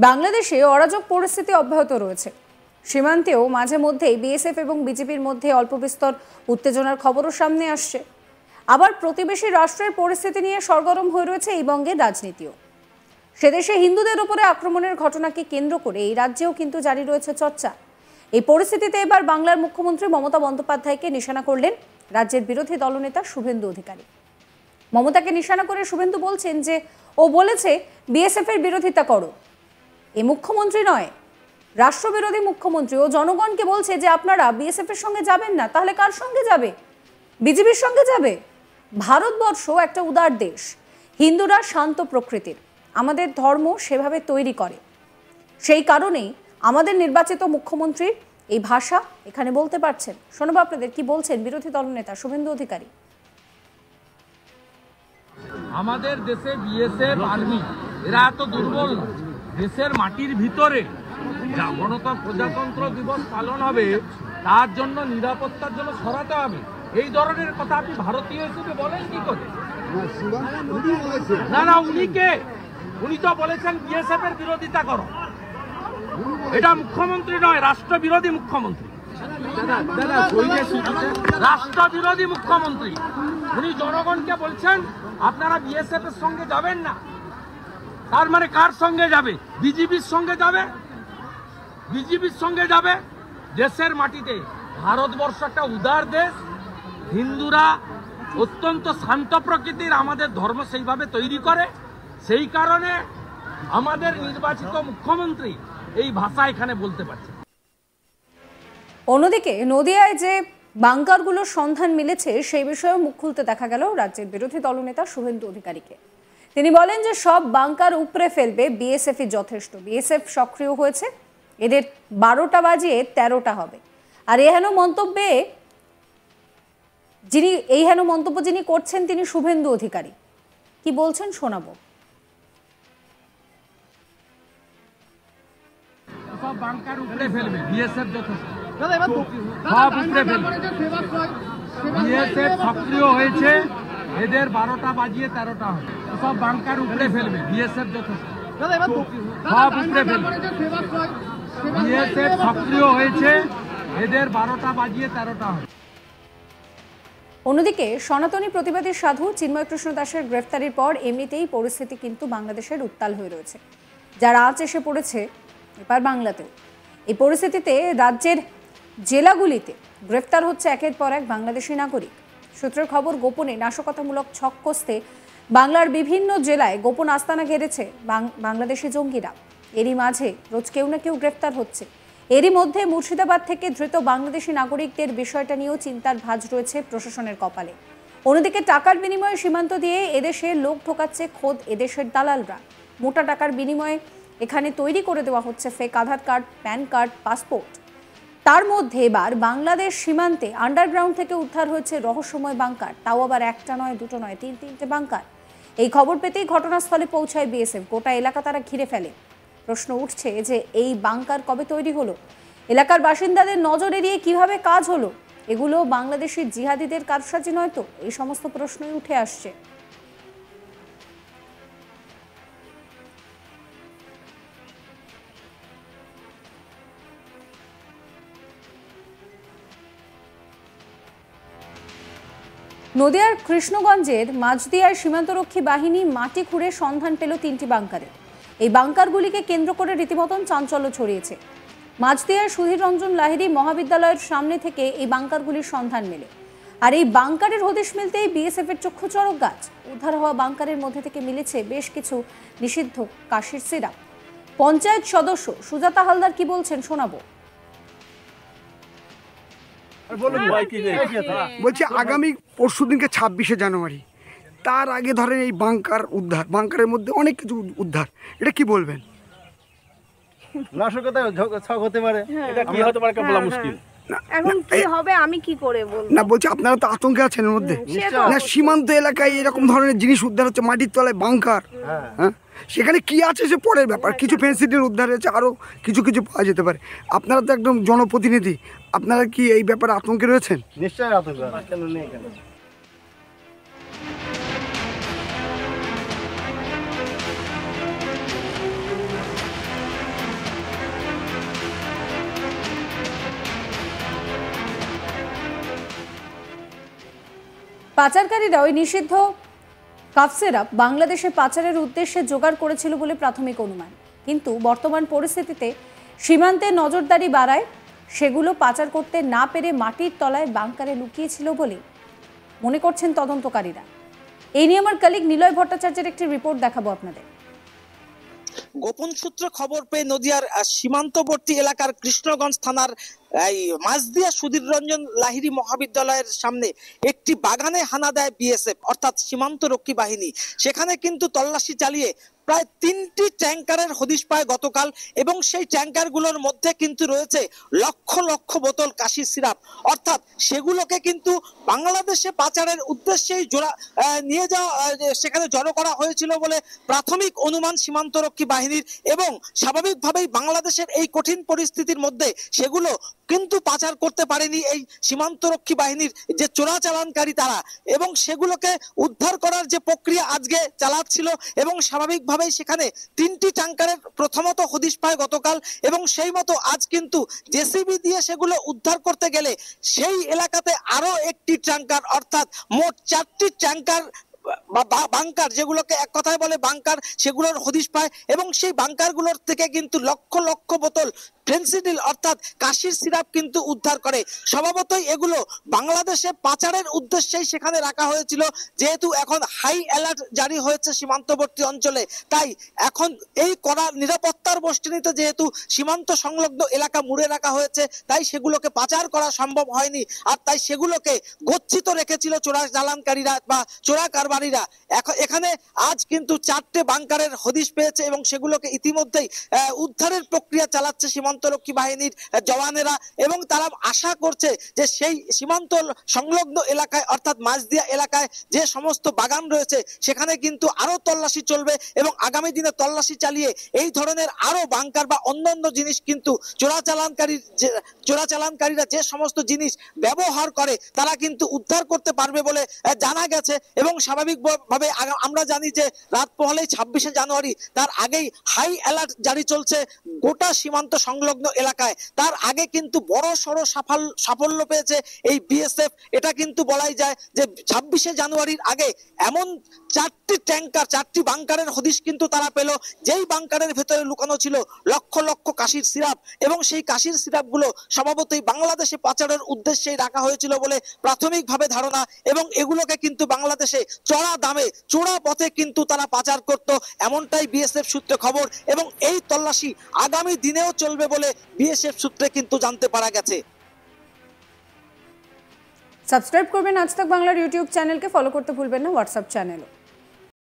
বাংলাদেশে অরাজক পরিস্থিতি অব্যাহত রয়েছে। সীমান্তেও মাঝে মধ্যেই বিএসএফ এবং বিজেপির মধ্যে অল্প বিস্তর উত্তেজনার খবরও সামনে আসছে। আবার প্রতিবেশী রাষ্ট্রের পরিস্থিতি নিয়ে সরগরম হয়ে রয়েছে এই বঙ্গের রাজনীতিও। সেদেশে হিন্দুদের উপরে আক্রমণের ঘটনাকে কেন্দ্র করে এই রাজ্যেও কিন্তু জারি রয়েছে চর্চা। এই পরিস্থিতিতে এবার বাংলার মুখ্যমন্ত্রী মমতা বন্দ্যোপাধ্যায়কে নিশানা করলেন রাজ্যের বিরোধী দলনেতা শুভেন্দু অধিকারী। মমতাকে নিশানা করে শুভেন্দু বলছেন যে ও বলেছে বিএসএফ এর বিরোধিতা করো। এই মুখ্যমন্ত্রী নয়, রাষ্ট্রবিরোধী মুখ্যমন্ত্রী। ও জনগণকে বলছে যে আপনারা বিএসএফ এর সঙ্গে যাবেন না, তাহলে কার সঙ্গে যাবে? বিজেপির সঙ্গে যাবে? ভারতবর্ষ একটা উদার দেশ, হিন্দুরা শান্ত প্রকৃতির, আমাদের ধর্ম সেভাবে তৈরি করে। সেই কারণেই আমাদের নির্বাচিত মুখ্যমন্ত্রী এই ভাষা এখানে বলতে পারছেন। শোনাবো আপনাদের কি বলছেন বিরোধী দলনেতা শুভেন্দু অধিকারী। আমাদের দেশে বিএসএফ আর্মি এরা এত দুর্বল না। দেশের মাটির ভিতরে গণতন্ত্র প্রজাতন্ত্র দিবস পালন হবে, তার জন্য নিরাপত্তার জন্য সরাতে হবে। এই ধরনের কথা আপনি ভারতীয় হিসেবে বলেন কি করে? না, উনি কে? উনি তো বলেছেন বিএসএফ এর বিরোধিতা করো। এটা মুখ্যমন্ত্রী নয়, রাষ্ট্রবিরোধী মুখ্যমন্ত্রী। রাষ্ট্রবিরোধী মুখ্যমন্ত্রী উনি জনগণকে বলছেন আপনারা বিএসএফ এর সঙ্গে যাবেন না। তার মানে কার সঙ্গে যাবে? বিজেপির সঙ্গে যাবে। বিজেপির সঙ্গে যাবে। দেশের মাটিতে ভারতবর্ষ একটা উদার দেশ, হিন্দুরা অত্যন্ত শান্ত প্রকৃতির, আমাদের ধর্ম সেইভাবে তৈরি করে। সেই কারণে আমাদের নির্বাচিত মুখ্যমন্ত্রী এই ভাষা এখানে বলতে পারছে। অন্যদিকে নদিয়ায় যে বাংকারগুলোর সন্ধান মিলেছে সেই বিষয়ে মুখ খুলতে দেখা গেল রাজ্যের বিরোধী দলনেতা শুভেন্দু অধিকারীকে। তিনি বলেন যে সব বাংকার উপড়ে ফেলবে বিএসএফই যথেষ্ট। বিএসএফ সক্রিয় হয়েছে, এদের 12টা বাজিয়ে 13টা হবে। আর এই হেন মন্তব্য যিনি করছেন তিনি শুভেন্দু অধিকারী। কি বলছেন শোনাবো। সব বাংকার উপড়ে ফেলবে বিএসএফ যথেষ্ট। সব উপড়ে ফেলবে। বিএসএফ সক্রিয় হয়েছে, এদের 12টা বাজিয়ে 13টা হবে। সব বাংকার উপড়ে ফেলবে বিএসএফ যথেষ্ট। সব উপড়ে ফেলবে। বিএসএফ সক্রিয় হয়েছে, এদের 12টা বাজিয়ে 13টা হবে। অন্যদিকে সনাতনী প্রতিবাদী সাধু চিন্ময় কৃষ্ণ দাসের গ্রেফতারির পর এমনিতেই পরিস্থিতি কিন্তু বাংলাদেশের উত্তাল হয়ে রয়েছে, যার আঁচ এসে পড়েছে এবার বাংলাতেও। এই পরিস্থিতিতে রাজ্যের জেলাগুলিতে গ্রেফতার হচ্ছে একের পর এক বাংলাদেশি নাগরিক। সূত্রের খবর, গোপনে নাশকতামূলক ছক কষতে বাংলার বিভিন্ন জেলায় গোপন আস্তানা ঘেরেছে বাংলাদেশি জঙ্গিরা। এরই মাঝে রোজ কেউ না কেউ গ্রেফতার হচ্ছে। এরই মধ্যে মুর্শিদাবাদ থেকে ধৃত বাংলাদেশি নাগরিকদের বিষয়টা নিয়েও চিন্তার ভাঁজ রয়েছে প্রশাসনের কপালে। অন্যদিকে টাকার বিনিময়ে সীমান্ত দিয়ে এদেশে লোক ঢোকাচ্ছে খোদ এদেশের দালালরা। মোটা টাকার বিনিময়ে এখানে তৈরি করে দেওয়া হচ্ছে ফেক আধার কার্ড, প্যান কার্ড, পাসপোর্ট। তার মধ্যে এবার বাংলাদেশ সীমান্তে আন্ডারগ্রাউন্ড থেকে উদ্ধার হয়েছে রহস্যময় বাংকার, তাও আবার একটা নয়, দুটো নয়, তিনটে বাংকার। এই খবর পেতেই ঘটনাস্থলে পৌঁছায় বিএসএফ। গোটা এলাকা তারা ঘিরে ফেলে। প্রশ্ন উঠছে যে এই বাংকার কবে তৈরি হলো, এলাকার বাসিন্দাদের নজর এড়িয়ে কিভাবে কাজ হলো? এগুলো বাংলাদেশি জিহাদিদের কারসাজি নয় তো? এই সমস্ত প্রশ্নই উঠে আসছে। নদিয়ার কৃষ্ণগঞ্জের মাঝদিয়ায় সীমান্তরক্ষী বাহিনী মাটি খুঁড়ে সন্ধান পেল 3টি বাংকারে। এই বাংকারগুলিকে কেন্দ্র করে রীতিমতন চাঞ্চল্য ছড়িয়েছে। মাঝদিয়ার সুধীর রঞ্জন লাহিড়ী মহাবিদ্যালয়ের সামনে থেকে এই বাংকারগুলির সন্ধান মেলে। আর এই বাংকারের হদিশ মিলতেই বিএসএফ এর চক্ষু চড়ক গাছ। উদ্ধার হওয়া বাংকারের মধ্যে থেকে মিলেছে বেশ কিছু নিষিদ্ধ কাশির সিরাপ। পঞ্চায়েত সদস্য সুজাতা হালদার কি বলছেন শোনাবো। বলছি আগামী পরশুদিনকে 26শে জানুয়ারি, তার আগে ধরেন এই বাংকার উদ্ধার, বাংকারের মধ্যে অনেক কিছু উদ্ধার, এটা কি বলবেন? নাশকতায় ছক হতে পারে, এটা কি হতে পারে বলা মুশকিল। এখন কি হবে আমি কি করে বলবো? না বলছি আপনারা তো আতঙ্কে আছেন এর মধ্যে। না সীমান্ত এলাকায় এরকম ধরনের জিনিস উদ্ধার হচ্ছে, মাটির তলায় বাংকার, হ্যাঁ সেখানে কি আছে সে পরের ব্যাপার। কিছু ফেন্সিডিল উদ্ধার হয়েছে, আরও কিছু পাওয়া যেতে পারে। আপনারা তো একদম জনপ্রতিনিধি, আপনারা কি এই ব্যাপারে আতঙ্কে রয়েছেন? নিশ্চয়ই আতঙ্ক, কেন নেই কেন। পাচারকারীরা ওই নিষিদ্ধ কাফ সিরাপ বাংলাদেশে পাচারের উদ্দেশ্যে জোগাড় করেছিল বলে প্রাথমিক অনুমান। কিন্তু বর্তমান পরিস্থিতিতে সীমান্তে নজরদারি বাড়ায় সেগুলো পাচার করতে না পেরে মাটির তলায় বাংকারে লুকিয়েছিল বলে মনে করছেন তদন্তকারীরা। এই নিয়ে আমার কলিগ নিলয় ভট্টাচার্যের একটি রিপোর্ট দেখাবো আপনাদের। গোপন সূত্রে খবর পেয়ে নদিয়ার সীমান্তবর্তী এলাকার কৃষ্ণগঞ্জ থানার মাঝদিয়া সুধীর রঞ্জন লাহিড়ী মহাবিদ্যালয়ের সামনে একটি বাগানে হানা দেয় বিএসএফ অর্থাৎ সীমান্তরক্ষী বাহিনী। সেখানে কিন্তু তল্লাশি চালিয়ে প্রায় 3টি ট্যাঙ্কারের হদিশ পায় গতকাল, এবং সেই ট্যাঙ্কারগুলোর মধ্যে কিন্তু রয়েছে লক্ষ লক্ষ বোতল কাশির সিরাপ, অর্থাৎ সেগুলোকে কিন্তু বাংলাদেশে পাচারের উদ্দেশ্যেই নিয়ে যাওয়া সেখানে জড়ো করা হয়েছিল বলে প্রাথমিক অনুমান সীমান্তরক্ষী বাহিনীর। এবং স্বাভাবিকভাবেই বাংলাদেশের এই কঠিন পরিস্থিতির মধ্যে সেগুলো কিন্তু পাচার করতে পারেনি এই সীমান্তরক্ষী বাহিনীর যে চোরাচালানকারী তারা, এবং সেগুলোকে উদ্ধার করার যে প্রক্রিয়া আজকে চালাচ্ছিল। এবং স্বাভাবিকভাবেই সেখানে 3টি ট্যাঙ্কারের প্রথমত হদিশ পায় গতকাল, এবং সেই মতো আজ কিন্তু জেসিবি দিয়ে সেগুলো উদ্ধার করতে গেলে সেই এলাকাতে আরো একটি ট্যাঙ্কার অর্থাৎ মোট 4টি ট্যাঙ্কার বাংকার, যেগুলোকে এক কথায় বলে বাংকার, সেগুলোর হদিশ পায়। এবং সেই বাংকারগুলোর থেকে কিন্তু লক্ষ লক্ষ বোতল ফেন্সিডিল অর্থাৎ কাশির সিরাপ কিন্তু উদ্ধার করে। স্বভাবতই এগুলো বাংলাদেশে পাচারের উদ্দেশ্যেই সেখানে রাখা হয়েছিল। যেহেতু এখন হাই অ্যালার্ট জারি হয়েছে সীমান্তবর্তী অঞ্চলে, তাই এখন এই কড়া নিরাপত্তার বেষ্টনীতে যেহেতু সীমান্ত সংলগ্ন এলাকা মুড়ে রাখা হয়েছে, তাই সেগুলোকে পাচার করা সম্ভব হয়নি। আর তাই সেগুলোকে গচ্ছিত রেখেছিল চোরা চালানকারীরা বা চোরা কারবারিরা। এখানে আজ কিন্তু 4টে বাংকারের হদিশ পেয়েছে, এবং সেগুলোকে ইতিমধ্যেই উদ্ধারের প্রক্রিয়া চালাচ্ছে সীমান্তরক্ষী বাহিনীর জওয়ানেরা। এবং তারা আশা করছে যে সেই সীমান্ত সংলগ্ন এলাকায় অর্থাৎ মাঝদিয়া এলাকায় যে সমস্ত বাগান রয়েছে সেখানে কিন্তু আরো তল্লাশি চলবে, এবং আগামী দিনে তল্লাশি চালিয়ে এই ধরনের আরো বাংকার বা অন্যান্য জিনিস কিন্তু চোরাচালানকারীরা যে সমস্ত জিনিস ব্যবহার করে তারা কিন্তু উদ্ধার করতে পারবে বলে জানা গেছে। এবং স্বাভাবিকভাবে আমরা জানি যে রাত পোহালেই 26শে জানুয়ারি, তার আগেই হাই অ্যালার্ট জারি চলছে গোটা সীমান্ত সংলগ্ন এলাকায়। তার আগে কিন্তু বড় সড়ো সাফল্য পেয়েছে এই বিএসএফ। এটা কিন্তু বলাই যায় যে 26শে জানুয়ারির আগে এমন 4টি ট্যাঙ্কার 4টি বাংকারের হদিশ কিন্তু তারা পেল, যেই বাংকারের ভেতরে লুকানো ছিল লক্ষ লক্ষ কাশির সিরাপ। এবং সেই কাশির সিরাপগুলো স্বভাবতই বাংলাদেশে পাচারের উদ্দেশ্যেই রাখা হয়েছিল বলে প্রাথমিকভাবে ধারণা। এবং এগুলোকে কিন্তু বাংলাদেশে চড়া দামে চোরা পথে কিন্তু তারা পাচার করত, এমনটাই বিএসএফ সূত্রে খবর। এবং এই তল্লাশি আগামী দিনেও চলবে বলে বিএসএফ সূত্রে কিন্তু জানতে পারা গেছে। সাবস্ক্রাইব করবেন আজ তাক বাংলার ইউটিউব চ্যানেলকে, ফলো করতে ভুলবেন না হোয়াটসঅ্যাপ চ্যানেলও।